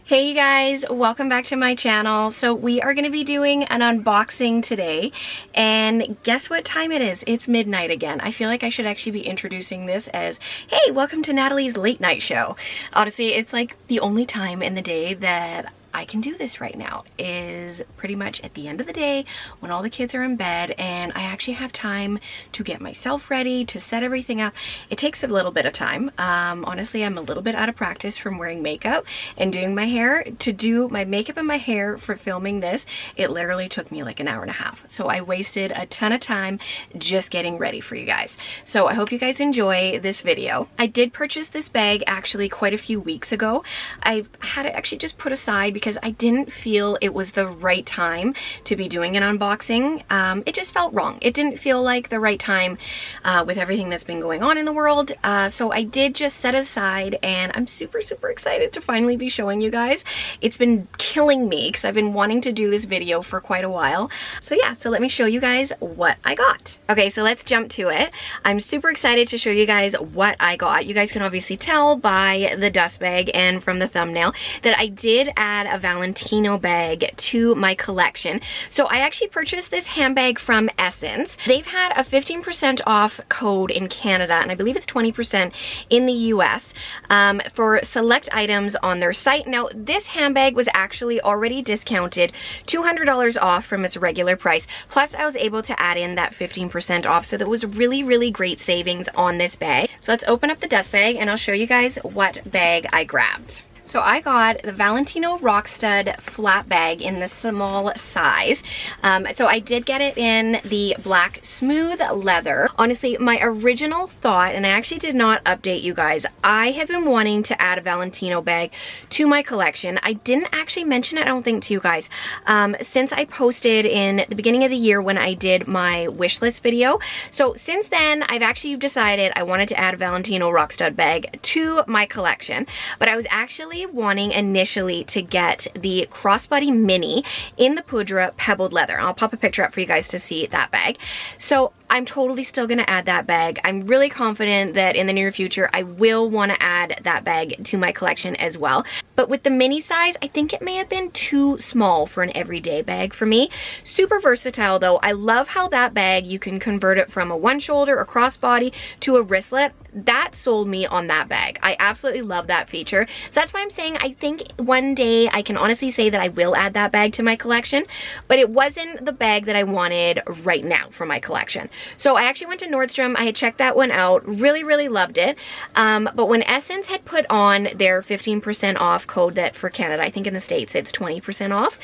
Hey you guys, welcome back to my channel. So we are going to be doing an unboxing today, and guess what time it is? It's midnight again. I feel like I should actually be introducing this as, hey, welcome to Natalie's late night show. Honestly, it's like the only time in the day that I can do this right now is pretty much at the end of the day when all the kids are in bed and I actually have time to get myself ready, to set everything up. It takes a little bit of time. Honestly, I'm a little bit out of practice from wearing makeup and doing my hair. To do my makeup and my hair for filming this, it literally took me like an hour and a half. So I wasted a ton of time just getting ready for you guys. So I hope you guys enjoy this video. I did purchase this bag actually quite a few weeks ago. I had it actually just put aside because I didn't feel it was the right time to be doing an unboxing. It just felt wrong. It didn't feel like the right time with everything that's been going on in the world. So I did just set aside, and I'm super excited to finally be showing you guys. It's been killing me because I've been wanting to do this video for quite a while. So yeah, so let me show you guys what I got. Okay, so let's jump to it. I'm super excited to show you guys what I got. You guys can obviously tell by the dust bag and from the thumbnail that I did add a Valentino bag to my collection. So I actually purchased this handbag from Essence. They've had a 15% off code in Canada, and I believe it's 20% in the US for select items on their site. Now, this handbag was actually already discounted $200 off from its regular price. Plus, I was able to add in that 15% off, so that was really great savings on this bag. So let's open up the dust bag and I'll show you guys what bag I grabbed. So I got the Valentino Roxstud flat bag in the small size. So I did get it in the black smooth leather. Honestly, my original thought, and I actually did not update you guys, I have been wanting to add a Valentino bag to my collection. I didn't actually mention it, I don't think, to you guys, since I posted in the beginning of the year when I did my wish list video. So since then, I've actually decided I wanted to add a Valentino Roxstud bag to my collection, but I was actually wanting initially to get the crossbody mini in the Poudre pebbled leather. I'll pop a picture up for you guys to see that bag. So I'm totally still going to add that bag. I'm really confident that in the near future I will want to add that bag to my collection as well. But with the mini size, I think it may have been too small for an everyday bag for me. Super versatile though. I love how that bag, you can convert it from a one shoulder or crossbody to a wristlet. That sold me on that bag. I absolutely love that feature. So that's why I'm saying I think one day I can honestly say that I will add that bag to my collection, but it wasn't the bag that I wanted right now for my collection. So I actually went to Nordstrom. I had checked that one out. Really loved it. But when Essence had put on their 15% off code that for Canada, I think in the States it's 20% off.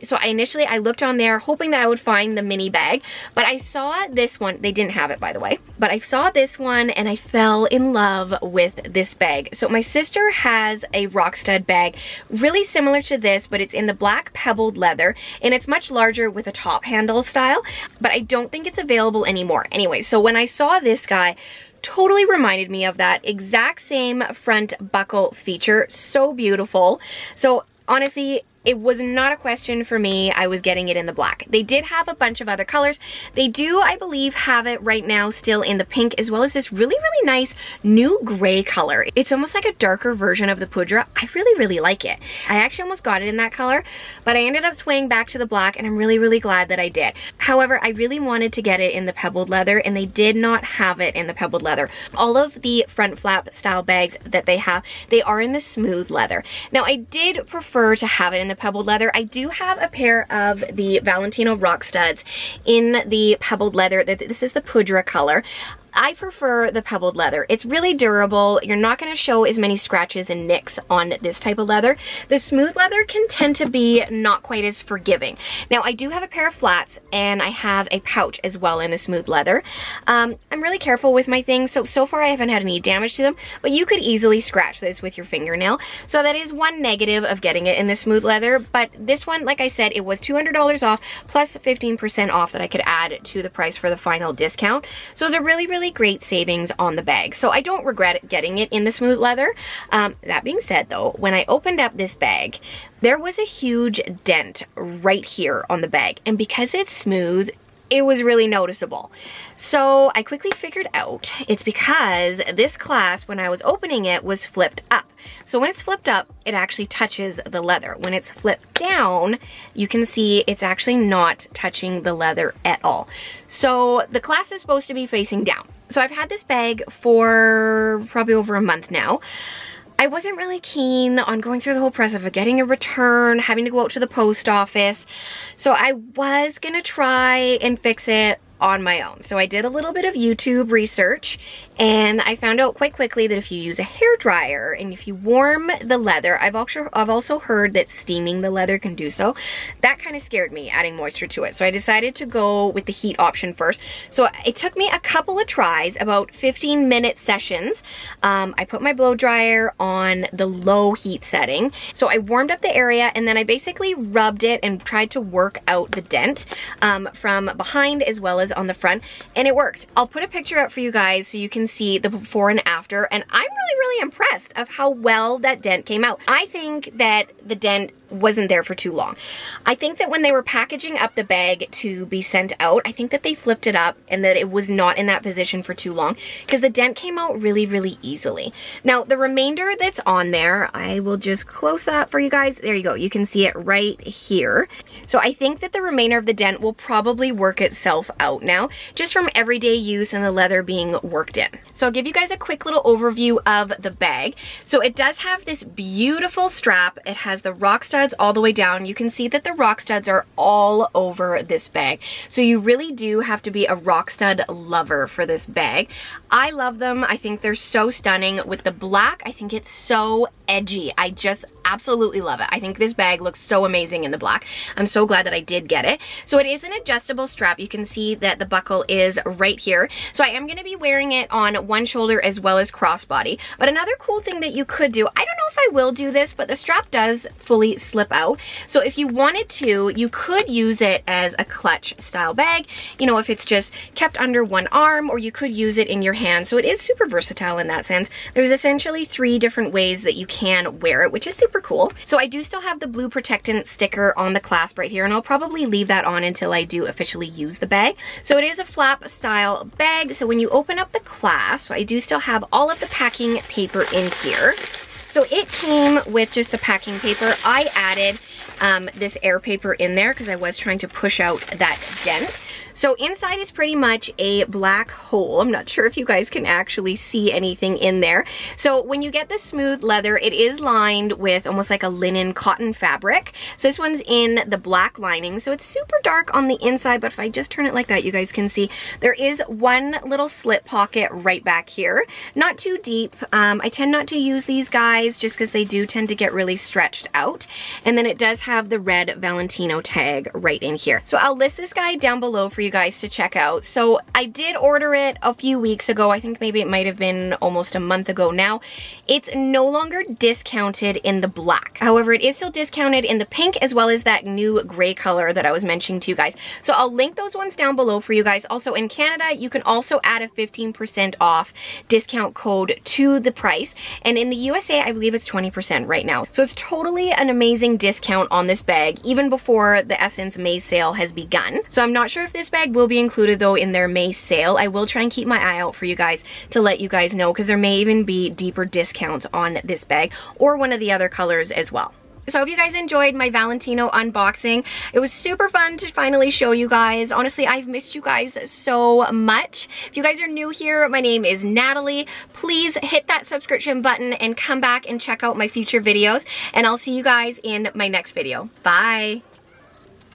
So I looked on there hoping that I would find the mini bag, but I saw this one. They didn't have it, by the way, but I saw this one and I fell in love with this bag. So my sister has a Roxstud bag really similar to this, but it's in the black pebbled leather and it's much larger with a top handle style, but I don't think it's available anymore. Anyway, so when I saw this guy, totally reminded me of that exact same front buckle feature. So beautiful. So honestly, it was not a question for me. I was getting it in the black. They did have a bunch of other colors. They do, I believe, have it right now still in the pink, as well as this really nice new gray color. It's almost like a darker version of the Poudre. I really like it. I actually almost got it in that color, but I ended up swaying back to the black, and I'm really glad that I did. However, I really wanted to get it in the pebbled leather, and they did not have it in the pebbled leather. All of the front flap style bags that they have, they are in the smooth leather. Now, I did prefer to have it in the pebbled leather. I do have a pair of the Valentino Roxstuds in the pebbled leather. This is the Poudre color. I prefer the pebbled leather. It's really durable. You're not going to show as many scratches and nicks on this type of leather. The smooth leather can tend to be not quite as forgiving. Now, I do have a pair of flats and I have a pouch as well in the smooth leather. I'm really careful with my things, so far I haven't had any damage to them, but you could easily scratch this with your fingernail. So that is one negative of getting it in the smooth leather, but this one, like I said, it was $200 off plus 15% off that I could add to the price for the final discount. So it was a really great savings on the bag. So I don't regret getting it in the smooth leather. That being said though, when I opened up this bag, there was a huge dent right here on the bag. And because it's smooth, it was really noticeable. So I quickly figured out it's because this clasp, when I was opening it, was flipped up. So when it's flipped up, it actually touches the leather. When it's flipped down, you can see it's actually not touching the leather at all. So the clasp is supposed to be facing down. So I've had this bag for probably over a month now. I wasn't really keen on going through the whole process of getting a return, having to go out to the post office. So I was gonna try and fix it on my own. So I did a little bit of YouTube research, and I found out quite quickly that if you use a hairdryer and if you warm the leather, I've also heard that steaming the leather can do so. That kind of scared me, adding moisture to it. So I decided to go with the heat option first. So it took me a couple of tries, about 15-minute sessions. I put my blow dryer on the low heat setting. So I warmed up the area, and then I basically rubbed it and tried to work out the dent from behind as well as on the front, and it worked. I'll put a picture up for you guys so you can see the before and after, and I'm really impressed of how well that dent came out. I think that the dent wasn't there for too long. I think that when they were packaging up the bag to be sent out, I think that they flipped it up and that it was not in that position for too long, because the dent came out really easily. Now the remainder that's on there, I will just close up for you guys. There you go, you can see it right here. So I think that the remainder of the dent will probably work itself out now, just from everyday use and the leather being worked in. So I'll give you guys a quick little overview of the bag. So it does have this beautiful strap. It has the Roxstud all the way down. You can see that the Roxstuds are all over this bag. So you really do have to be a Roxstud lover for this bag. I love them. I think they're so stunning. With the black, I think it's so edgy. I just absolutely love it. I think this bag looks so amazing in the black. I'm so glad that I did get it. So it is an adjustable strap. You can see that the buckle is right here. So I am going to be wearing it on one shoulder as well as crossbody. But another cool thing that you could do, I don't know if I will do this, but the strap does fully slip out. So if you wanted to, you could use it as a clutch style bag, you know, if it's just kept under one arm, or you could use it in your hand. So it is super versatile in that sense. There's essentially 3 different ways that you can wear it, which is super cool. So I do still have the blue protectant sticker on the clasp right here, and I'll probably leave that on until I do officially use the bag. So it is a flap style bag. So when you open up the clasp, I do still have all of the packing paper in here. So it came with just the packing paper. I added this air paper in there because I was trying to push out that dent. So inside is pretty much a black hole. I'm not sure if you guys can actually see anything in there. So when you get the smooth leather, it is lined with almost like a linen cotton fabric. So this one's in the black lining. So it's super dark on the inside, but if I just turn it like that, you guys can see there is one little slit pocket right back here. Not too deep. I tend not to use these guys just because they do tend to get really stretched out. And then it does have the red Valentino tag right in here. So I'll list this guy down below for you guys to check out. So I did order it a few weeks ago. I think maybe it might have been almost a month ago now. It's no longer discounted in the black. However, it is still discounted in the pink as well as that new gray color that I was mentioning to you guys. So I'll link those ones down below for you guys. Also in Canada, you can also add a 15% off discount code to the price. And in the USA, I believe it's 20% right now. So it's totally an amazing discount on this bag, even before the Essence May sale has begun. So I'm not sure if this bag will be included though in their May sale. I will try and keep my eye out for you guys to let you guys know, because there may even be deeper discounts on this bag or one of the other colors as well. So I hope you guys enjoyed my Valentino unboxing. It was super fun to finally show you guys. Honestly, I've missed you guys so much. If you guys are new here, my name is Natalie. Please hit that subscription button and come back and check out my future videos. And I'll see you guys in my next video. Bye.